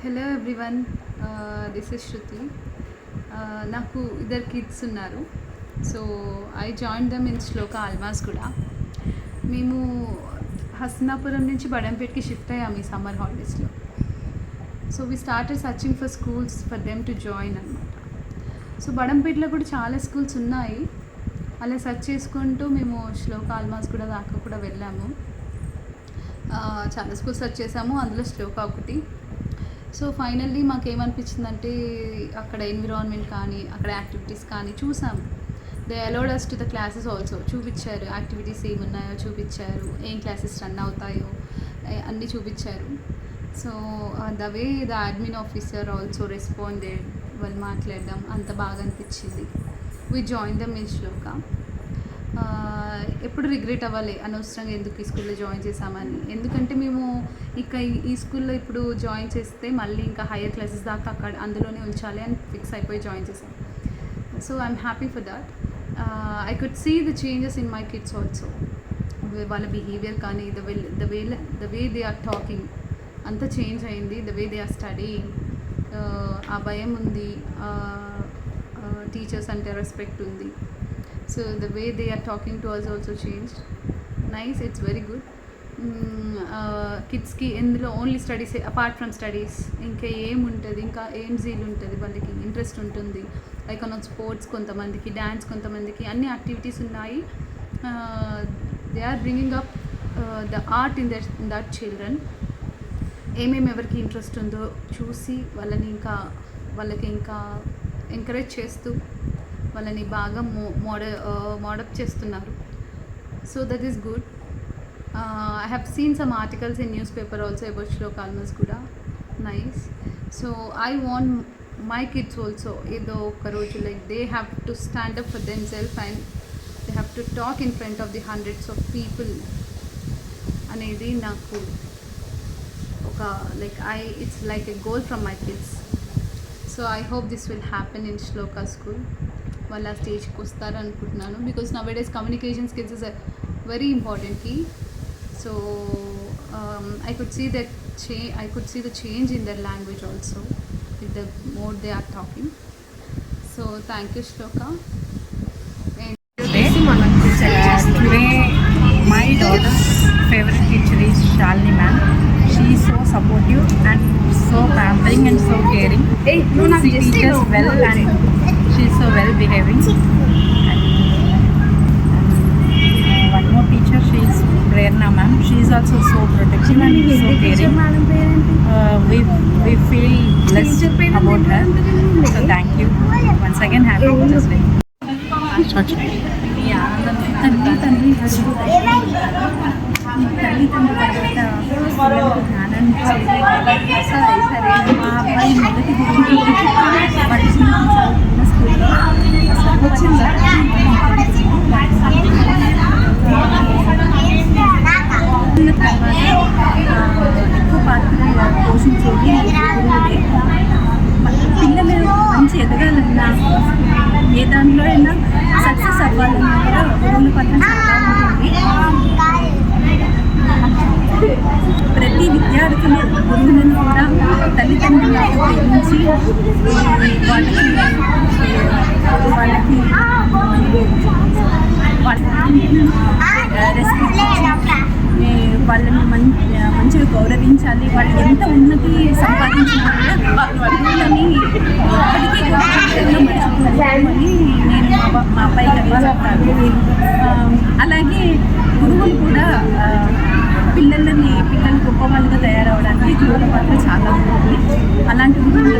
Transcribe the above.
Hello everyone, this is Shruti. నాకు ఇద్దరు kids ఉన్నారు. So I join them in Shloka Almas కూడా. మేము హస్నాపురం నుంచి బడంపేట్కి షిఫ్ట్ అయ్యాము ఈ సమ్మర్ హాలిడేస్లో. So we started searching for schools for them to join అనమాట. సో బడంపేట్లో కూడా చాలా స్కూల్స్ ఉన్నాయి. అలా సెర్చ్ చేసుకుంటూ మేము శ్లోక ఆల్మాస్ కూడా దాకా కూడా వెళ్ళాము. చాలా స్కూల్స్ సెర్చ్ చేసాము, అందులో శ్లోక ఒకటి. సో ఫైనల్లీ మాకేమనిపించిందంటే అక్కడ ఎన్విరాన్మెంట్ కానీ అక్కడ యాక్టివిటీస్ కానీ చూసాము. They allowed us to the classes also. చూపించారు యాక్టివిటీస్ ఏమున్నాయో చూపించారు, ఏం క్లాసెస్ రన్ అవుతాయో అన్నీ చూపించారు. So the way the admin officer also responded, వాళ్ళు మాట్లాడడం అంత బాగా అనిపించింది. We join them in Shloka. ఎప్పుడు రిగ్రెట్ అవ్వాలి అనవసరంగా ఎందుకు ఈ స్కూల్లో జాయిన్ చేసామని. ఎందుకంటే మేము ఇక ఈ స్కూల్లో ఇప్పుడు జాయిన్ చేస్తే మళ్ళీ ఇంకా హయ్యర్ క్లాసెస్ దాకా అక్కడ అందులోనే ఉంచాలి అని ఫిక్స్ అయిపోయి జాయిన్ చేసాం. So I'm happy for that. I could see the changes in my kids also. వాళ్ళ బిహేవియర్ కానీ the way they are talking అంతా చేంజ్ అయింది. The way they are studying, ఆ భయం ఉంది, టీచర్స్ అంటే రెస్పెక్ట్ ఉంది. So the way they are talking to us also changed. Nice, it's very good. కిడ్స్కి ఎందులో only studies apart from studies ఇంకా ఏముంటుంది, ఇంకా ఏం జీల్ ఉంటుంది, వాళ్ళకి ఇంట్రెస్ట్ ఉంటుంది. లైక్ ఆన్ స్పోర్ట్స్ కొంతమందికి, డ్యాన్స్ కొంతమందికి, అన్ని యాక్టివిటీస్ ఉన్నాయి. They are bringing up the art in that children. ఏమేమి ఎవరికి ఇంట్రెస్ట్ ఉందో చూసి వాళ్ళకి ఇంకా ఎంకరేజ్ చేస్తూ వాళ్ళని బాగా మోడప్ చేస్తున్నారు. So that is good. I have seen some articles in news paper also about Shloka Almas కూడా. Nice. So I want my kids also ఏదో ఒక రోజు like they have to stand up for them self and they have to talk in front of the hundreds of people అనేది నాకు ఒక it's like a goal from my kids. So I hope this will happen in Shloka school. వాళ్ళు ఆ స్టేజ్కి వస్తారనుకుంటున్నాను. Because nowadays communication skills is a very important key. So I could see the change in their language also with the more they are talking. So thank you, Shloka. Today my daughter's favorite teacher is Shalini ma'am. She is so supportive and so pampering and so caring. She teaches well and she is so well behaving. And one more teacher, she is Prerna ma'am. She is also so protective and so caring. We feel blessed about her. So thank you once again. Happy Teachers Day. తల్లి తండ్రి తర్వాత జ్ఞానాన్ని సరే మా అబ్బాయి మొదటి పరిచయం స్కూల్లో వచ్చిందా ఎక్కువ పాత్ర పోషించేది గురువులే. పిల్లలు మంచి ఎదగాలన్నా ఏ దాంట్లో అయినా సక్సెస్ అవ్వాలన్నా కూడా గురువుల పాత్ర చాలా ఉంటుంది. ప్రతి విద్యార్థులు గురువులను కూడా తల్లిదండ్రులను ప్రేమించి వాళ్ళని మంచిగా గౌరవించాలి. వాళ్ళు ఎంత ఉన్నతి సంపాదించినా కూడా గురువులని ఎప్పటికీ మర్చిపోవాలని నేను మా అబ్బాయి చెప్తాను. అలాగే గురువులు కూడా పిల్లలు గొప్ప వాళ్ళుగా తయారవడానికి గురువుల పాత్ర చాలా ఉంటుంది. అలాంటి గురువులు